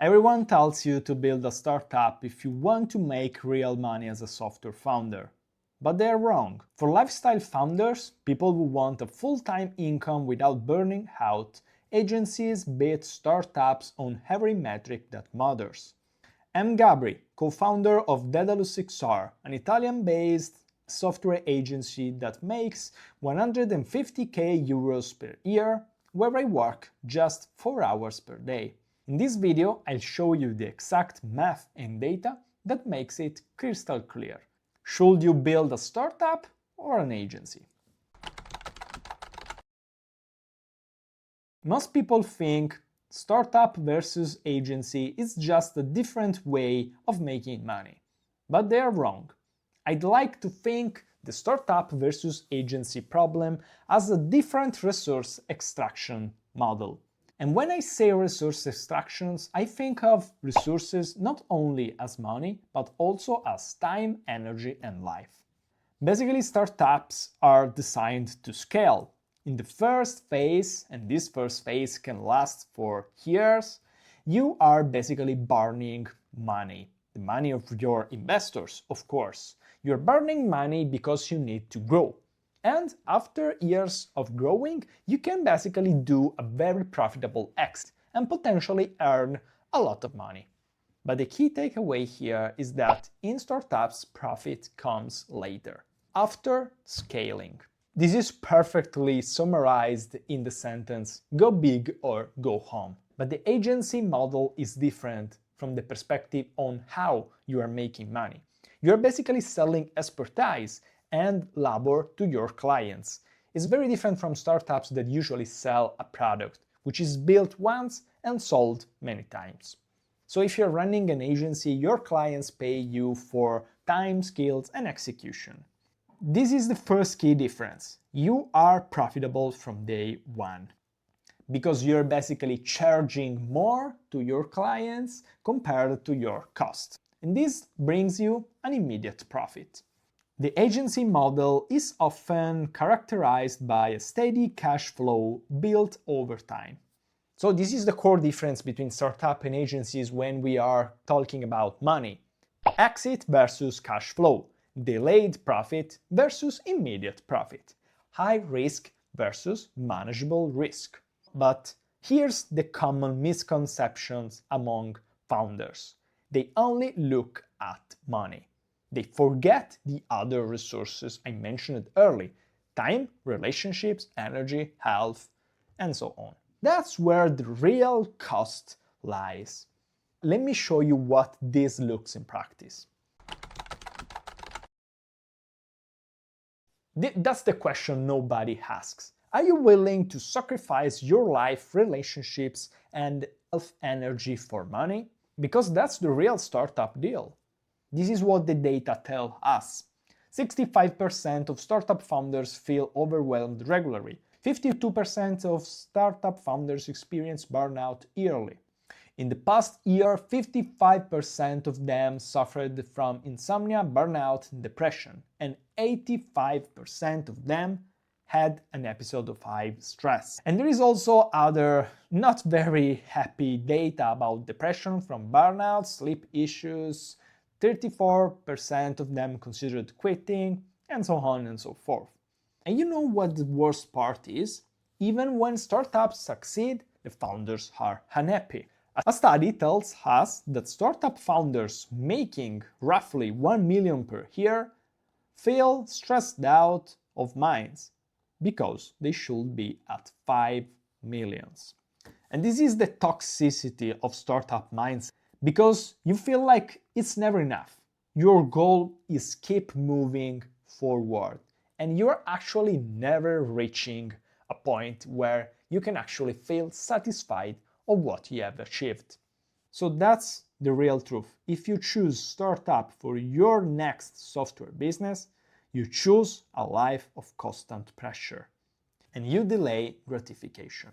Everyone tells you to build a startup if you want to make real money as a software founder. But they're wrong. For lifestyle founders, people who want a full-time income without burning out, agencies beat startups on every metric that matters. I'm Gabri, co-founder of Daedalus XR, an Italian-based software agency that makes 150k euros per year, where I work just 4 hours per day. In this video, I'll show you the exact math and data that makes it crystal clear. Should you build a startup or an agency? Most people think startup versus agency is just a different way of making money. But they are wrong. I'd like to think the startup versus agency problem as a different resource extraction model. And when I say resource extractions, I think of resources not only as money, but also as time, energy, and life. Basically, startups are designed to scale. In the first phase, and this first phase can last for years, you are basically burning money. The money of your investors, of course. You're burning money because you need to grow. And after years of growing, you can basically do a very profitable exit and potentially earn a lot of money. But the key takeaway here is that in startups, profit comes later, after scaling. This is perfectly summarized in the sentence, go big or go home. But the agency model is different from the perspective on how you are making money. You are basically selling expertise and labor to your clients. It's very different from startups that usually sell a product, which is built once and sold many times. So if you're running an agency, your clients pay you for time, skills, and execution. This is the first key difference. You are profitable from day one, because you're basically charging more to your clients compared to your cost. And this brings you an immediate profit. The agency model is often characterized by a steady cash flow built over time. So this is the core difference between startup and agencies when we are talking about money. Exit versus cash flow. Delayed profit versus immediate profit. High risk versus manageable risk. But here's the common misconceptions among founders. They only look at money. They forget the other resources I mentioned earlier: time, relationships, energy, health, and so on. That's where the real cost lies. Let me show you what this looks in practice. That's the question nobody asks. Are you willing to sacrifice your life, relationships, and energy for money? Because that's the real startup deal. This is what the data tell us. 65% of startup founders feel overwhelmed regularly. 52% of startup founders experience burnout yearly. In the past year, 55% of them suffered from insomnia, burnout, and depression, and 85% of them had an episode of high stress. And there is also other not very happy data about depression from burnout, sleep issues. 34% of them considered quitting, and so on and so forth. And you know what the worst part is? Even when startups succeed, the founders are unhappy. A study tells us that startup founders making roughly 1 million per year feel stressed out of minds because they should be at 5 millions. And this is the toxicity of startup mindset, because you feel like it's never enough. Your goal is keep moving forward, and you're actually never reaching a point where you can actually feel satisfied of what you have achieved. So that's the real truth. If you choose startup for your next software business, you choose a life of constant pressure, and you delay gratification.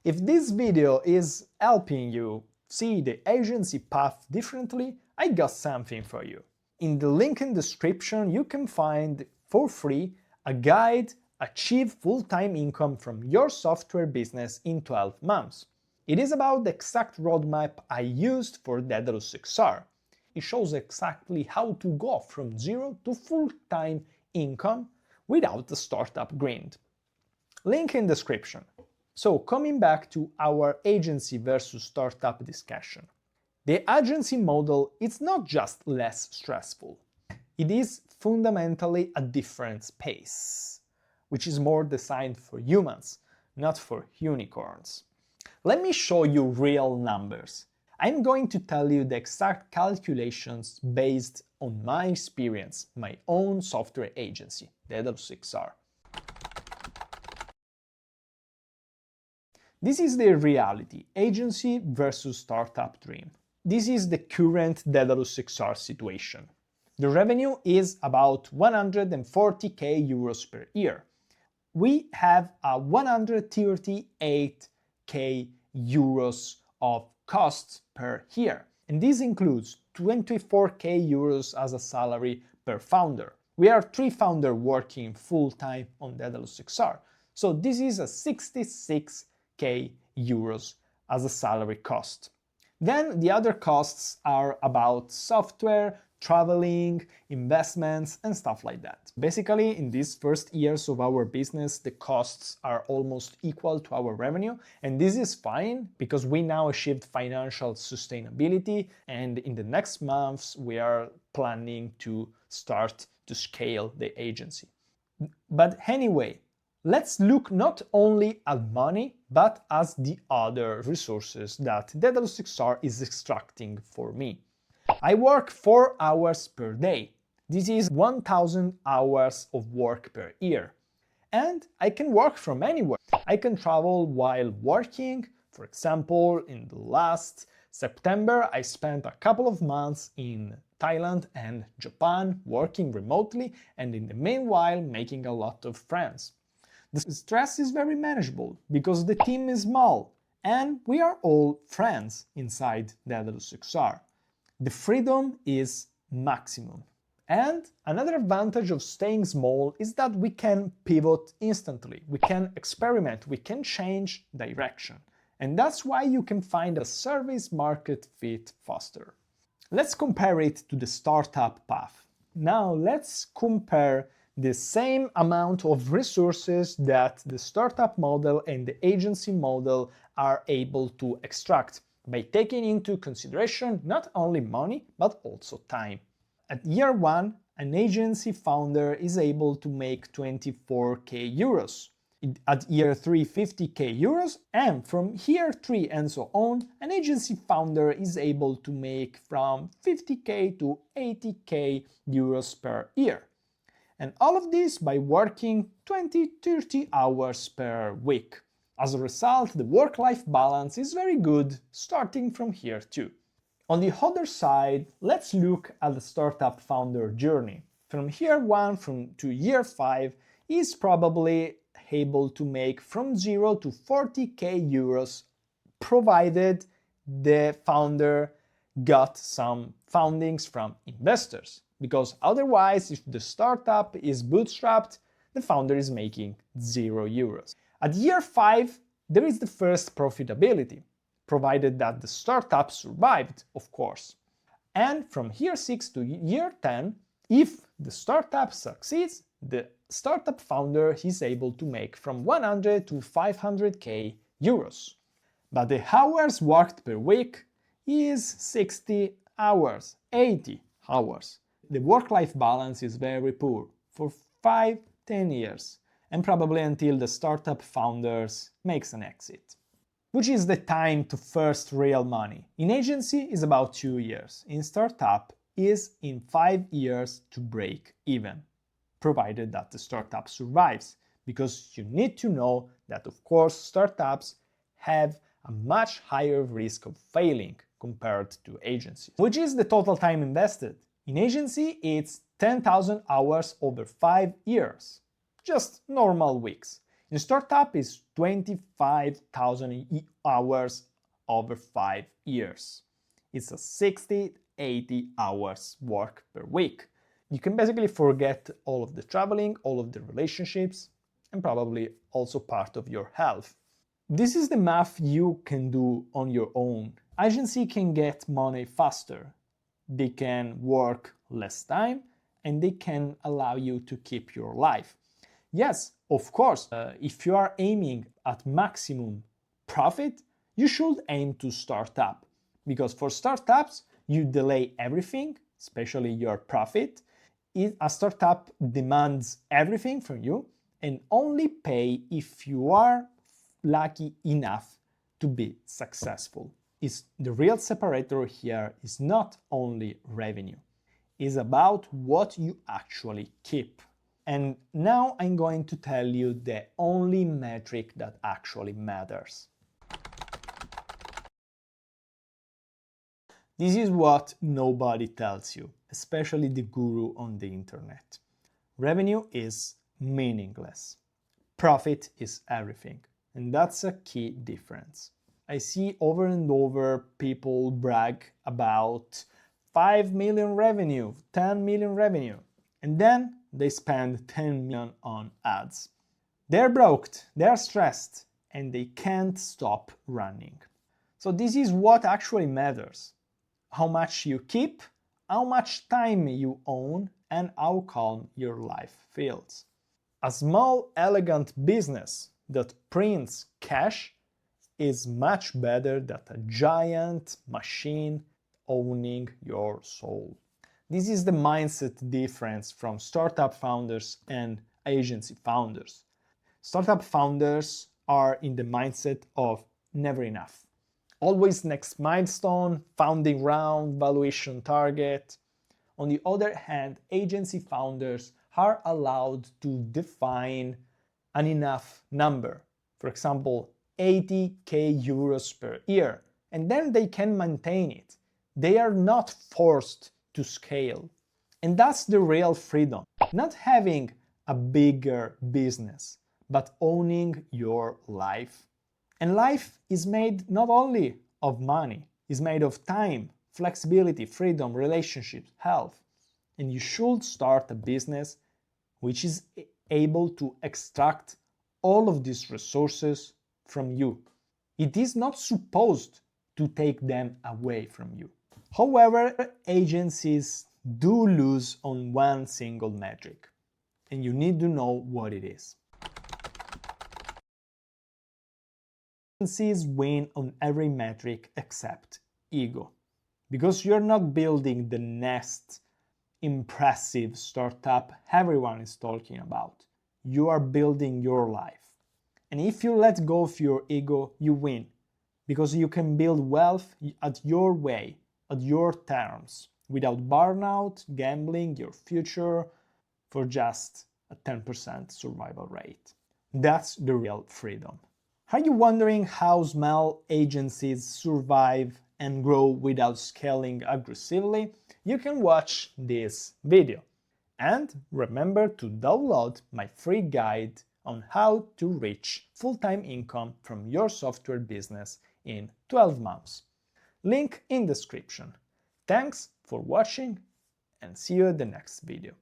If this video is helping you see the agency path differently, I got something for you. In the link in the description, you can find for free a guide, Achieve Full-Time Income from Your Software Business in 12 Months. It is about the exact roadmap I used for Daedalus XR. It shows exactly how to go from zero to full-time income without the startup grind. Link in description. So, coming back to our agency versus startup discussion. The agency model is not just less stressful, it is fundamentally a different pace, which is more designed for humans, not for unicorns. Let me show you real numbers. I'm going to tell you the exact calculations based on my experience, my own software agency, Daedalus XR. This is the reality, agency versus startup dream. This is the current Daedalus XR situation. The revenue is about 140k euros per year. We have a 138k euros of costs per year, and this includes 24k euros as a salary per founder. We are 3 founders working full-time on Daedalus XR, so this is a 66k euros as a salary cost. Then the other costs are about software, traveling, investments, and stuff like that. Basically, in these first years of our business, the costs are almost equal to our revenue, and this is fine because we now achieved financial sustainability, and in the next months we are planning to start to scale the agency. But anyway, let's look not only at money, but as the other resources that Daedalus XR is extracting for me. I work 4 hours per day. This is 1000 hours of work per year. And I can work from anywhere. I can travel while working. For example, in the last September, I spent a couple of months in Thailand and Japan working remotely, and in the meanwhile making a lot of friends. The stress is very manageable because the team is small and we are all friends inside Daedalus XR. The freedom is maximum. And another advantage of staying small is that we can pivot instantly, we can experiment, we can change direction. And that's why you can find a service market fit faster. Let's compare it to the startup path. Now let's compare the same amount of resources that the startup model and the agency model are able to extract by taking into consideration not only money but also time. At year 1, an agency founder is able to make 24k euros. At year 3, 50k euros, and from year 3 and so on, an agency founder is able to make from 50k to 80k euros per year. And all of this by working 20-30 hours per week. As a result, the work-life balance is very good, starting from here too. On the other side, let's look at the startup founder journey. From year 1 to year 5, is probably able to make from 0 to 40k euros, provided the founder got some fundings from investors. Because otherwise, if the startup is bootstrapped, the founder is making 0 euros. At year 5, there is the first profitability, provided that the startup survived, of course. And from year 6 to year 10, if the startup succeeds, the startup founder is able to make from 100 to 500k euros. But the hours worked per week is 60 hours, 80 hours. The work-life balance is very poor for 5-10 years, and probably until the startup founders makes an exit. Which is the time to first real money? In agency is about 2 years, in startup is in 5 years to break even, provided that the startup survives, because you need to know that of course startups have a much higher risk of failing compared to agencies. Which is the total time invested? In agency, it's 10,000 hours over 5 years, just normal weeks. In startup, it's 25,000 hours over 5 years. It's a 60-80 hours work per week. You can basically forget all of the traveling, all of the relationships, and probably also part of your health. This is the math you can do on your own. Agency can get money faster, they can work less time, and they can allow you to keep your life. Yes, of course, if you are aiming at maximum profit, you should aim to start up. Because for startups, you delay everything, especially your profit. A startup demands everything from you and only pay if you are lucky enough to be successful. The real separator here is not only revenue, it's about what you actually keep. And now I'm going to tell you the only metric that actually matters. This is what nobody tells you, especially the guru on the internet. Revenue is meaningless. Profit is everything. And that's a key difference. I see over and over people brag about 5 million revenue, 10 million revenue, and then they spend 10 million on ads. They're broke, they're stressed, and they can't stop running. So this is what actually matters. How much you keep, how much time you own, and how calm your life feels. A small, elegant business that prints cash is much better than a giant machine owning your soul. This is the mindset difference from startup founders and agency founders. Startup founders are in the mindset of never enough. Always next milestone, founding round, valuation target. On the other hand, agency founders are allowed to define an enough number. For example, 80k euros per year, and then they can maintain it. They are not forced to scale. And that's the real freedom. Not having a bigger business, but owning your life. And life is made not only of money, it's made of time, flexibility, freedom, relationships, health. And you should start a business which is able to extract all of these resources from you. It is not supposed to take them away from you. However, agencies do lose on one single metric, and you need to know what it is. Agencies win on every metric except ego, because you're not building the next impressive startup everyone is talking about. You are building your life. And if you let go of your ego, you win, because you can build wealth at your way, at your terms, without burnout, gambling your future for just a 10% survival rate. That's the real freedom. Are you wondering how small agencies survive and grow without scaling aggressively? You can watch this video. And remember to download my free guide on how to reach full-time income from your software business in 12 months. Link in description. Thanks for watching and see you in the next video.